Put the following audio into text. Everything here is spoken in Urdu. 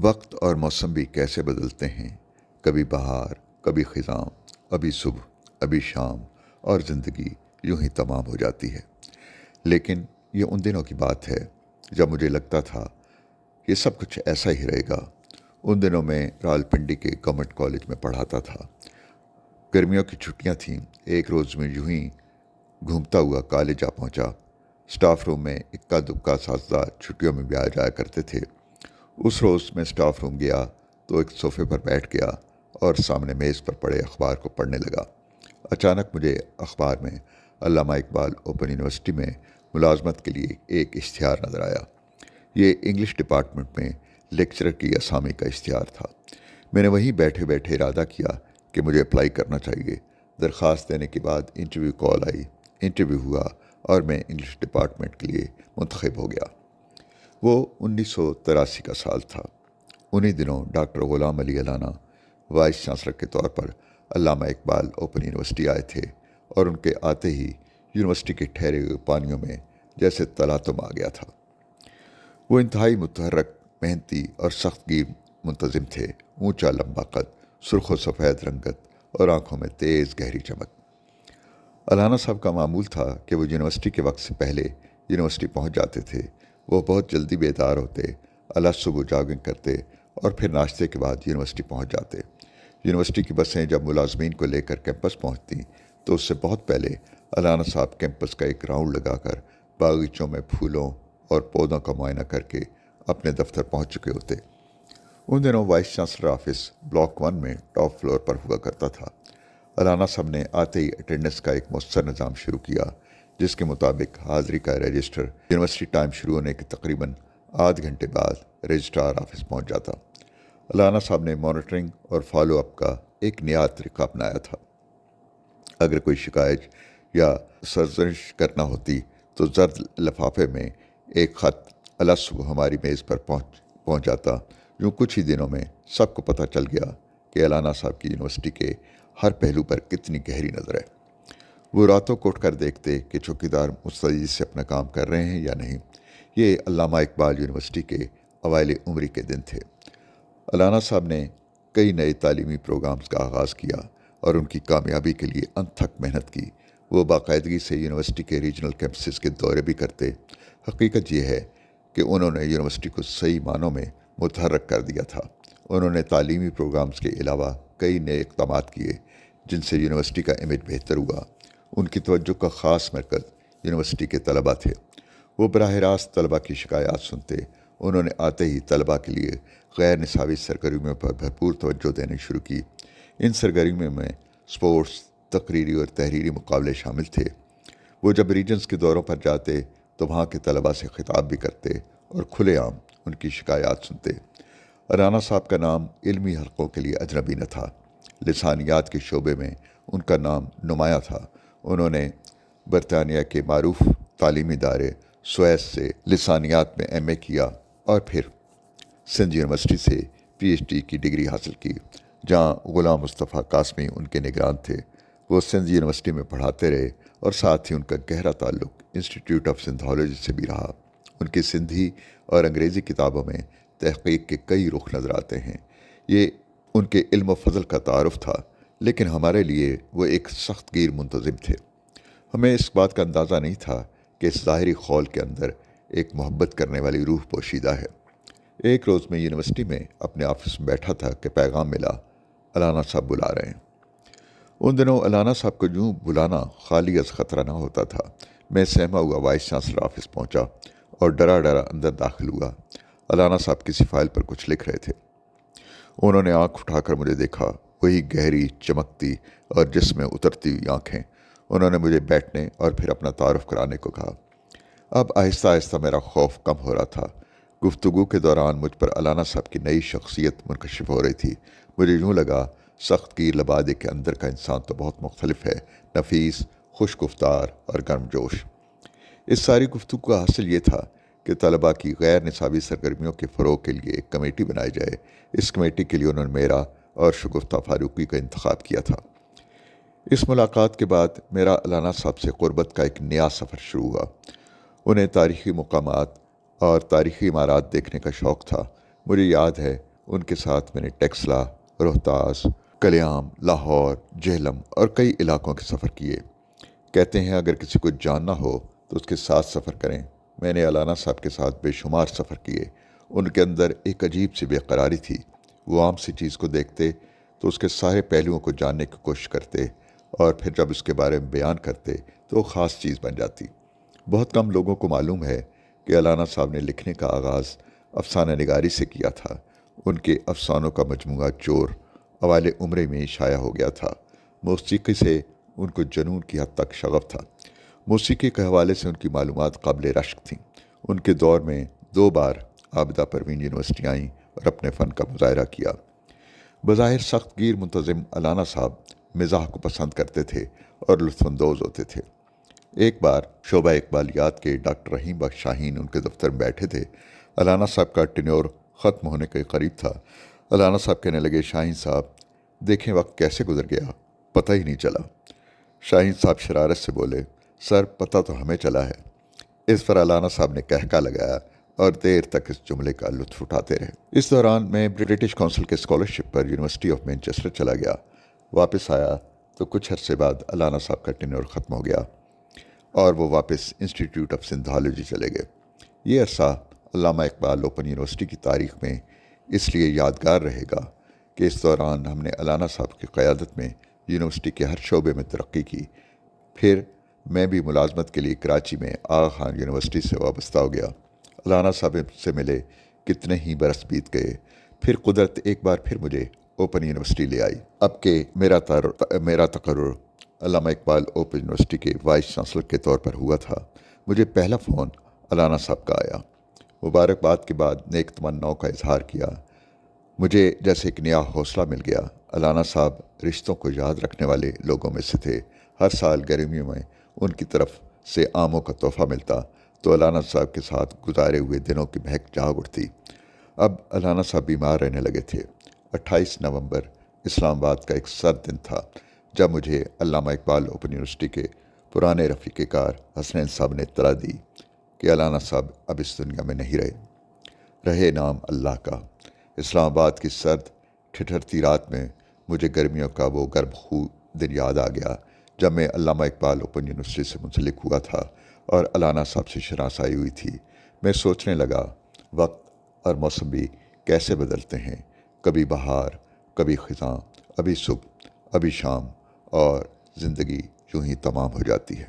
وقت اور موسم بھی کیسے بدلتے ہیں، کبھی بہار، کبھی خزاں، ابھی صبح، ابھی شام، اور زندگی یوں ہی تمام ہو جاتی ہے۔ لیکن یہ ان دنوں کی بات ہے جب مجھے لگتا تھا یہ سب کچھ ایسا ہی رہے گا۔ ان دنوں میں راولپنڈی کے گورنمنٹ کالج میں پڑھاتا تھا۔ گرمیوں کی چھٹیاں تھیں۔ ایک روز میں یوں ہی گھومتا ہوا کالج آ پہنچا۔ اسٹاف روم میں اکا دکا اساتذہ چھٹیوں میں بھی آ جایا کرتے تھے۔ اس روز میں اسٹاف روم گیا تو ایک صوفے پر بیٹھ گیا اور سامنے میز پر پڑے اخبار کو پڑھنے لگا۔ اچانک مجھے اخبار میں علامہ اقبال اوپن یونیورسٹی میں ملازمت کے لیے ایک اشتہار نظر آیا۔ یہ انگلش ڈپارٹمنٹ میں لیکچرر کی اسامی کا اشتہار تھا۔ میں نے وہیں بیٹھے بیٹھے ارادہ کیا کہ مجھے اپلائی کرنا چاہیے۔ درخواست دینے کے بعد انٹرویو کال آئی، انٹرویو ہوا اور میں انگلش ڈپارٹمنٹ کے لیے منتخب ہو گیا۔ وہ 1983 کا سال تھا۔ انہی دنوں ڈاکٹر غلام علی علانہ وائس چانسلر کے طور پر علامہ اقبال اوپن یونیورسٹی آئے تھے، اور ان کے آتے ہی یونیورسٹی کے ٹھہرے ہوئے پانیوں میں جیسے تلاطم آ گیا تھا۔ وہ انتہائی متحرک، محنتی اور سخت گیر منتظم تھے۔ اونچا لمبا قد، سرخ و سفید رنگت اور آنکھوں میں تیز گہری چمک۔ علانہ صاحب کا معمول تھا کہ وہ یونیورسٹی کے وقت سے پہلے یونیورسٹی پہنچ جاتے تھے۔ وہ بہت جلدی بیدار ہوتے، الگ صبح جاگنگ کرتے اور پھر ناشتے کے بعد یونیورسٹی پہنچ جاتے۔ یونیورسٹی کی بسیں جب ملازمین کو لے کر کیمپس پہنچتیں تو اس سے بہت پہلے علانہ صاحب کیمپس کا ایک راؤنڈ لگا کر باغیچوں میں پھولوں اور پودوں کا معائنہ کر کے اپنے دفتر پہنچ چکے ہوتے۔ ان دنوں وائس چانسلر آفس بلاک 1 میں ٹاپ فلور پر ہوا کرتا تھا۔ علانہ صاحب نے آتے ہی اٹینڈنس کا ایک مؤثر نظام شروع کیا، جس کے مطابق حاضری کا رجسٹر یونیورسٹی ٹائم شروع ہونے کے تقریباً آدھ گھنٹے بعد رجسٹرار آفس پہنچ جاتا۔ علانہ صاحب نے مانیٹرنگ اور فالو اپ کا ایک نیا طریقہ اپنایا تھا۔ اگر کوئی شکایت یا سرزنش کرنا ہوتی تو زرد لفافے میں ایک خط الگ صبح ہماری میز پر پہنچ جاتا۔ یوں کچھ ہی دنوں میں سب کو پتہ چل گیا کہ علانہ صاحب کی یونیورسٹی کے ہر پہلو پر کتنی گہری نظر ہے۔ وہ راتوں کو اٹھ کر دیکھتے کہ چوکیدار مستعدی سے اپنا کام کر رہے ہیں یا نہیں۔ یہ علامہ اقبال یونیورسٹی کے اوائل عمری کے دن تھے۔ علانہ صاحب نے کئی نئے تعلیمی پروگرامز کا آغاز کیا اور ان کی کامیابی کے لیے انتھک محنت کی۔ وہ باقاعدگی سے یونیورسٹی کے ریجنل کیمپسز کے دورے بھی کرتے۔ حقیقت یہ ہے کہ انہوں نے یونیورسٹی کو صحیح معنوں میں متحرک کر دیا تھا۔ انہوں نے تعلیمی پروگرامز کے علاوہ کئی نئے اقدامات کیے جن سے یونیورسٹی کا امیج بہتر ہوا۔ ان کی توجہ کا خاص مرکز یونیورسٹی کے طلباء تھے۔ وہ براہ راست طلباء کی شکایات سنتے۔ انہوں نے آتے ہی طلباء کے لیے غیر نصابی سرگرمیوں پر بھرپور توجہ دینی شروع کی۔ ان سرگرمیوں میں سپورٹس، تقریری اور تحریری مقابلے شامل تھے۔ وہ جب ریجنز کے دوروں پر جاتے تو وہاں کے طلباء سے خطاب بھی کرتے اور کھلے عام ان کی شکایات سنتے۔ علانہ صاحب کا نام علمی حلقوں کے لیے اجنبی نہ تھا۔ لسانیات کے شعبے میں ان کا نام نمایاں تھا۔ انہوں نے برطانیہ کے معروف تعلیمی ادارے سویس سے لسانیات میں ایم اے کیا اور پھر سندھ یونیورسٹی سے پی ایچ ڈی کی ڈگری حاصل کی، جہاں غلام مصطفیٰ قاسمی ان کے نگران تھے۔ وہ سندھ یونیورسٹی میں پڑھاتے رہے اور ساتھ ہی ان کا گہرا تعلق انسٹیٹیوٹ آف سندھولوجی سے بھی رہا۔ ان کی سندھی اور انگریزی کتابوں میں تحقیق کے کئی رخ نظر آتے ہیں۔ یہ ان کے علم و فضل کا تعارف تھا، لیکن ہمارے لیے وہ ایک سخت گیر منتظم تھے۔ ہمیں اس بات کا اندازہ نہیں تھا کہ اس ظاہری خول کے اندر ایک محبت کرنے والی روح پوشیدہ ہے۔ ایک روز میں یونیورسٹی میں اپنے آفس میں بیٹھا تھا کہ پیغام ملا، علانہ صاحب بلا رہے ہیں۔ ان دنوں علانہ صاحب کو یوں بلانا خالی از خطرہ نہ ہوتا تھا۔ میں سہما ہوا وائس چانسلر آفس پہنچا اور ڈرا ڈرا اندر داخل ہوا۔ علانہ صاحب کسی فائل پر کچھ لکھ رہے تھے۔ انہوں نے آنکھ اٹھا کر مجھے دیکھا، وہی گہری، چمکتی اور جسم میں اترتی ہوئی آنکھیں۔ انہوں نے مجھے بیٹھنے اور پھر اپنا تعارف کرانے کو کہا۔ اب آہستہ آہستہ میرا خوف کم ہو رہا تھا۔ گفتگو کے دوران مجھ پر علانہ صاحب کی نئی شخصیت منکشف ہو رہی تھی۔ مجھے یوں لگا سخت گیر لبادے کے اندر کا انسان تو بہت مختلف ہے، نفیس، خوش گفتار اور گرم جوش۔ اس ساری گفتگو کا حاصل یہ تھا کہ طلباء کی غیر نصابی سرگرمیوں کے فروغ کے لیے ایک کمیٹی بنائی جائے۔ اس کمیٹی کے لیے انہوں نے میرا اور شگفتہ فاروقی کا انتخاب کیا تھا۔ اس ملاقات کے بعد میرا علانہ صاحب سے قربت کا ایک نیا سفر شروع ہوا۔ انہیں تاریخی مقامات اور تاریخی عمارات دیکھنے کا شوق تھا۔ مجھے یاد ہے ان کے ساتھ میں نے ٹیکسلا، روہتاس، کلیام، لاہور، جہلم اور کئی علاقوں کے سفر کیے۔ کہتے ہیں اگر کسی کو جاننا ہو تو اس کے ساتھ سفر کریں۔ میں نے علانہ صاحب کے ساتھ بے شمار سفر کیے۔ ان کے اندر ایک عجیب سی بے قراری تھی۔ وہ عام سی چیز کو دیکھتے تو اس کے سارے پہلوؤں کو جاننے کی کوشش کرتے، اور پھر جب اس کے بارے میں بیان کرتے تو وہ خاص چیز بن جاتی۔ بہت کم لوگوں کو معلوم ہے کہ علانہ صاحب نے لکھنے کا آغاز افسانہ نگاری سے کیا تھا۔ ان کے افسانوں کا مجموعہ چور اوائل عمرے میں شائع ہو گیا تھا۔ موسیقی سے ان کو جنون کی حد تک شغف تھا۔ موسیقی کے حوالے سے ان کی معلومات قابل رشک تھیں۔ ان کے دور میں 2 بار عابدہ پروین یونیورسٹی آئیں اور اپنے فن کا مظاہرہ کیا۔ بظاہر سخت گیر منتظم علانہ صاحب مزاح کو پسند کرتے تھے اور لطف اندوز ہوتے تھے۔ ایک بار شعبہ اقبالیات کے ڈاکٹر رحیم بخش شاہین ان کے دفتر میں بیٹھے تھے۔ علانہ صاحب کا ٹینیور ختم ہونے کے قریب تھا۔ علانہ صاحب کہنے لگے، شاہین صاحب دیکھیں وقت کیسے گزر گیا، پتہ ہی نہیں چلا۔ شاہین صاحب شرارت سے بولے، سر پتہ تو ہمیں چلا ہے۔ اس پر علانہ صاحب نے کہکا لگایا اور دیر تک اس جملے کا لطف اٹھاتے رہے۔ اس دوران میں برٹش کونسل کے scholarship per university of Manchester چلا گیا۔ واپس آیا تو کچھ عرصے بعد علانہ صاحب کا ٹینیور ختم ہو گیا اور وہ واپس انسٹیٹیوٹ آف سندھالوجی چلے گئے۔ یہ عرصہ علامہ اقبال اوپن یونیورسٹی کی تاریخ میں اس لیے یادگار رہے گا کہ اس دوران ہم نے علانہ صاحب کی قیادت میں یونیورسٹی کے ہر شعبے میں ترقی کی۔ پھر میں بھی ملازمت کے لیے کراچی میں آغا خان یونیورسٹی سے وابستہ ہو گیا۔ علانہ صاحب سے ملے کتنے ہی برس بیت گئے۔ پھر قدرت ایک بار پھر مجھے اوپن یونیورسٹی لے آئی۔ اب کہ میرا تقرر علامہ اقبال اوپن یونیورسٹی کے وائس چانسلر کے طور پر ہوا تھا، مجھے پہلا فون علانہ صاحب کا آیا۔ مبارکباد کے بعد نیک تمناؤں کا اظہار کیا۔ مجھے جیسے ایک نیا حوصلہ مل گیا۔ علانہ صاحب رشتوں کو یاد رکھنے والے لوگوں میں سے تھے۔ ہر سال گرمیوں میں ان کی طرف سے آموں کا تحفہ ملتا تو علانہ صاحب کے ساتھ گزارے ہوئے دنوں کی مہک جاگ اٹھتی۔ اب علانہ صاحب بیمار رہنے لگے تھے۔ 28 نومبر اسلام آباد کا ایک سرد دن تھا جب مجھے علامہ اقبال اوپن یونیورسٹی کے پرانے رفیق کار حسنین صاحب نے اطلاع دی کہ علانہ صاحب اب اس دنیا میں نہیں رہے نام اللہ کا۔ اسلام آباد کی سرد ٹھٹھرتی رات میں مجھے گرمیوں کا وہ گرم خو دن یاد آ گیا جب میں علامہ اقبال اوپن یونیورسٹی سے منسلک ہوا تھا اور علانہ صاحب سے شناسائی ہوئی تھی۔ میں سوچنے لگا وقت اور موسم بھی کیسے بدلتے ہیں، کبھی بہار، کبھی خزاں، ابھی صبح، ابھی شام، اور زندگی یوں ہی تمام ہو جاتی ہے۔